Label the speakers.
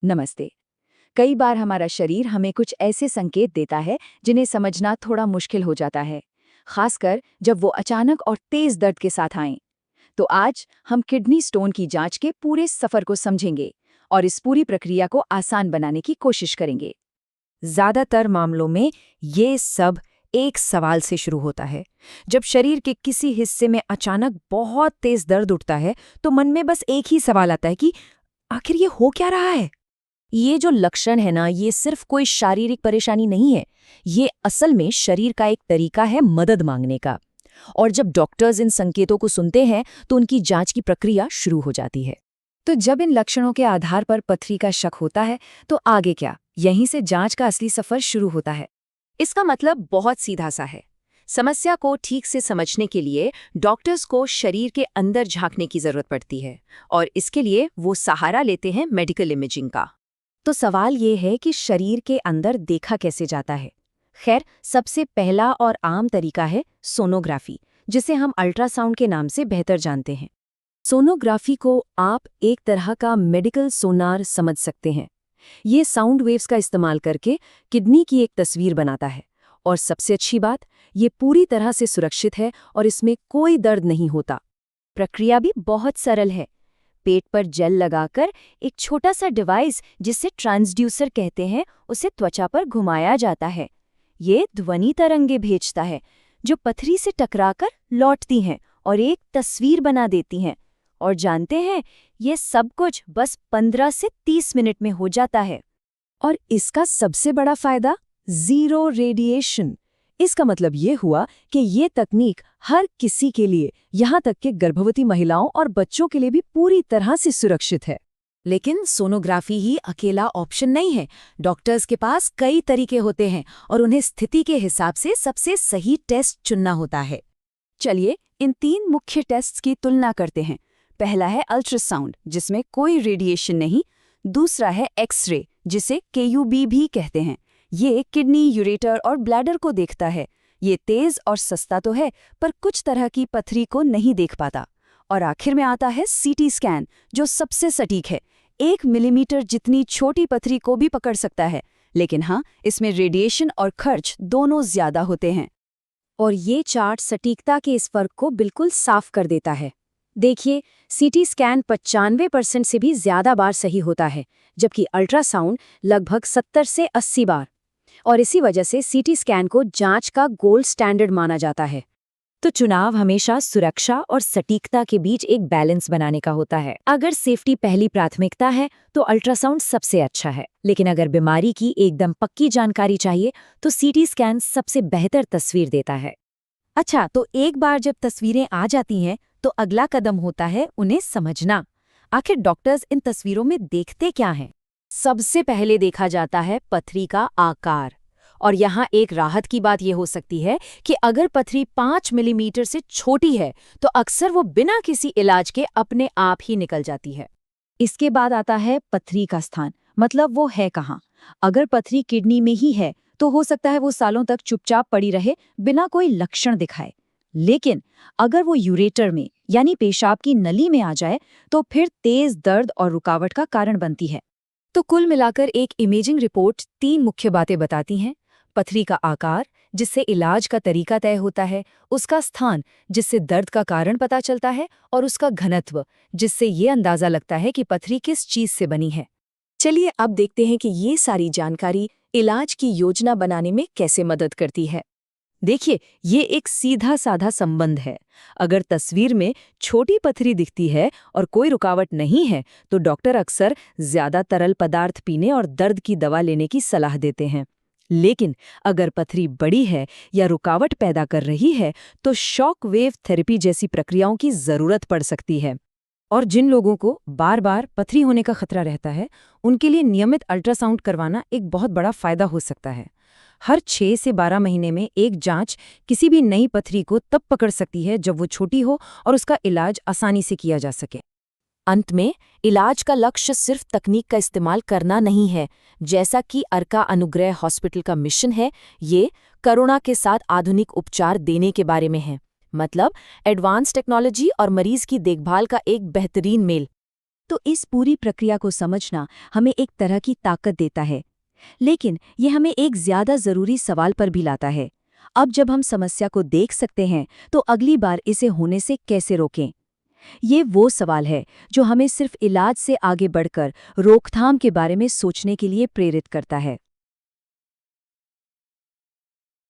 Speaker 1: नमस्ते। कई बार हमारा शरीर हमें कुछ ऐसे संकेत देता है जिन्हें समझना थोड़ा मुश्किल हो जाता है, खासकर जब वो अचानक और तेज दर्द के साथ आएं। तो आज हम किडनी स्टोन की जांच के पूरे सफर को समझेंगे और इस पूरी प्रक्रिया को आसान बनाने की कोशिश करेंगे।
Speaker 2: ज्यादातर मामलों में ये सब एक सवाल से शुरू होता है। जब शरीर के किसी हिस्से में अचानक बहुत तेज दर्द उठता है तो मन में बस एक ही सवाल आता है कि आखिर ये हो क्या रहा है। ये जो लक्षण है ना, ये सिर्फ कोई शारीरिक परेशानी नहीं है। ये असल में शरीर का एक तरीका है मदद मांगने का। और जब डॉक्टर्स इन संकेतों को सुनते हैं तो उनकी जांच की प्रक्रिया शुरू हो जाती है।
Speaker 1: तो जब इन लक्षणों के आधार पर पथरी का शक होता है तो आगे क्या? यहीं से जांच का असली सफर शुरू होता है।
Speaker 2: इसका मतलब बहुत सीधा सा है। समस्या को ठीक से समझने के लिए डॉक्टर्स को शरीर के अंदर झांकने की जरूरत पड़ती है, और इसके लिए वो सहारा लेते हैं मेडिकल इमेजिंग का। तो सवाल ये है कि शरीर के अंदर देखा कैसे जाता है। खैर, सबसे पहला और आम तरीका है सोनोग्राफी, जिसे हम अल्ट्रासाउंड के नाम से बेहतर जानते हैं। सोनोग्राफी को आप एक तरह का मेडिकल सोनार समझ सकते हैं। ये साउंड वेव्स का इस्तेमाल करके किडनी की एक तस्वीर बनाता है, और सबसे अच्छी बात, ये पूरी तरह से सुरक्षित है और इसमें कोई दर्द नहीं होता। प्रक्रिया भी बहुत सरल है। पेट पर जेल लगाकर एक छोटा सा डिवाइस, जिसे ट्रांसड्यूसर कहते हैं, उसे त्वचा पर घुमाया जाता है। ये ध्वनि तरंगे भेजता है जो पथरी से टकराकर लौटती हैं और एक तस्वीर बना देती हैं। और जानते हैं, ये सब कुछ बस 15 से 30 मिनट में हो जाता है।
Speaker 1: और इसका सबसे बड़ा फायदा, जीरो रेडिएशन। इसका मतलब ये हुआ कि ये तकनीक हर किसी के लिए, यहाँ तक कि गर्भवती महिलाओं और बच्चों के लिए भी पूरी तरह से सुरक्षित है।
Speaker 2: लेकिन सोनोग्राफी ही अकेला ऑप्शन नहीं है। डॉक्टर्स के पास कई तरीके होते हैं और उन्हें स्थिति के हिसाब से सबसे सही टेस्ट चुनना होता है।
Speaker 1: चलिए इन 3 मुख्य टेस्ट्स की तुलना करते हैं। पहला है अल्ट्रासाउंड, जिसमें कोई रेडिएशन नहीं। दूसरा है एक्सरे, जिसे केयूबी भी कहते हैं। ये किडनी, यूरेटर और ब्लैडर को देखता है। ये तेज और सस्ता तो है, पर कुछ तरह की पथरी को नहीं देख पाता। और आखिर में आता है सीटी स्कैन, जो सबसे सटीक है। 1 मिलीमीटर जितनी छोटी पथरी को भी पकड़ सकता है, लेकिन हाँ, इसमें रेडिएशन और खर्च दोनों ज्यादा होते हैं।
Speaker 2: और ये चार्ट सटीकता के इस फर्क को बिल्कुल साफ कर देता है। देखिए, सीटी स्कैन 95% से भी ज्यादा बार सही होता है, जबकि अल्ट्रासाउंड लगभग 70 से 80 बार। और इसी वजह से सीटी स्कैन को जांच का गोल्ड स्टैंडर्ड माना जाता है। तो चुनाव हमेशा सुरक्षा और सटीकता के बीच एक बैलेंस बनाने का होता है। अगर सेफ्टी पहली प्राथमिकता है तो अल्ट्रासाउंड सबसे अच्छा है, लेकिन अगर बीमारी की एकदम पक्की जानकारी चाहिए तो सीटी स्कैन सबसे बेहतर तस्वीर देता है। अच्छा, तो एक बार जब तस्वीरें आ जाती हैं तो अगला कदम होता है उन्हें समझना। आखिर डॉक्टर्स इन तस्वीरों में देखते क्या हैं? सबसे पहले देखा जाता है पथरी का आकार। और यहाँ एक राहत की बात यह हो सकती है कि अगर पथरी 5 मिलीमीटर से छोटी है तो अक्सर वो बिना किसी इलाज के अपने आप ही निकल जाती है।
Speaker 1: इसके बाद आता है पथरी का स्थान, मतलब वो है कहाँ। अगर पथरी किडनी में ही है तो हो सकता है वो सालों तक चुपचाप पड़ी रहे, बिना कोई लक्षण दिखाए। लेकिन अगर वो यूरेटर में, यानी पेशाब की नली में आ जाए, तो फिर तेज दर्द और रुकावट का कारण बनती है।
Speaker 2: तो कुल मिलाकर एक इमेजिंग रिपोर्ट 3 मुख्य बातें बताती हैं। पथरी का आकार, जिससे इलाज का तरीका तय होता है, उसका स्थान, जिससे दर्द का कारण पता चलता है, और उसका घनत्व, जिससे ये अंदाजा लगता है कि पथरी किस चीज से बनी है।
Speaker 1: चलिए अब देखते हैं कि ये सारी जानकारी इलाज की योजना बनाने में कैसे मदद करती है।
Speaker 2: देखिए, ये एक सीधा साधा संबंध है। अगर तस्वीर में छोटी पथरी दिखती है और कोई रुकावट नहीं है तो डॉक्टर अक्सर ज्यादा तरल पदार्थ पीने और दर्द की दवा लेने की सलाह देते हैं। लेकिन अगर पथरी बड़ी है या रुकावट पैदा कर रही है तो शॉक वेव थेरेपी जैसी प्रक्रियाओं की जरूरत पड़ सकती है। और जिन लोगों को बार बार पथरी होने का खतरा रहता है, उनके लिए नियमित अल्ट्रासाउंड करवाना एक बहुत बड़ा फायदा हो सकता है। हर 6 से 12 महीने में एक जांच किसी भी नई पथरी को तब पकड़ सकती है जब वो छोटी हो और उसका इलाज आसानी से किया जा सके। अंत में, इलाज का लक्ष्य सिर्फ तकनीक का इस्तेमाल करना नहीं है। जैसा कि अर्का अनुग्रह हॉस्पिटल का मिशन है, ये करुणा के साथ आधुनिक उपचार देने के बारे में है। मतलब एडवांस टेक्नोलॉजी और मरीज की देखभाल का एक बेहतरीन मेल।
Speaker 1: तो इस पूरी प्रक्रिया को समझना हमें एक तरह की ताकत देता है। लेकिन ये हमें एक ज्यादा जरूरी सवाल पर भी लाता है। अब जब हम समस्या को देख सकते हैं तो अगली बार इसे होने से कैसे रोकें? ये वो सवाल है जो हमें सिर्फ इलाज से आगे बढ़कर रोकथाम के बारे में सोचने के लिए प्रेरित करता है।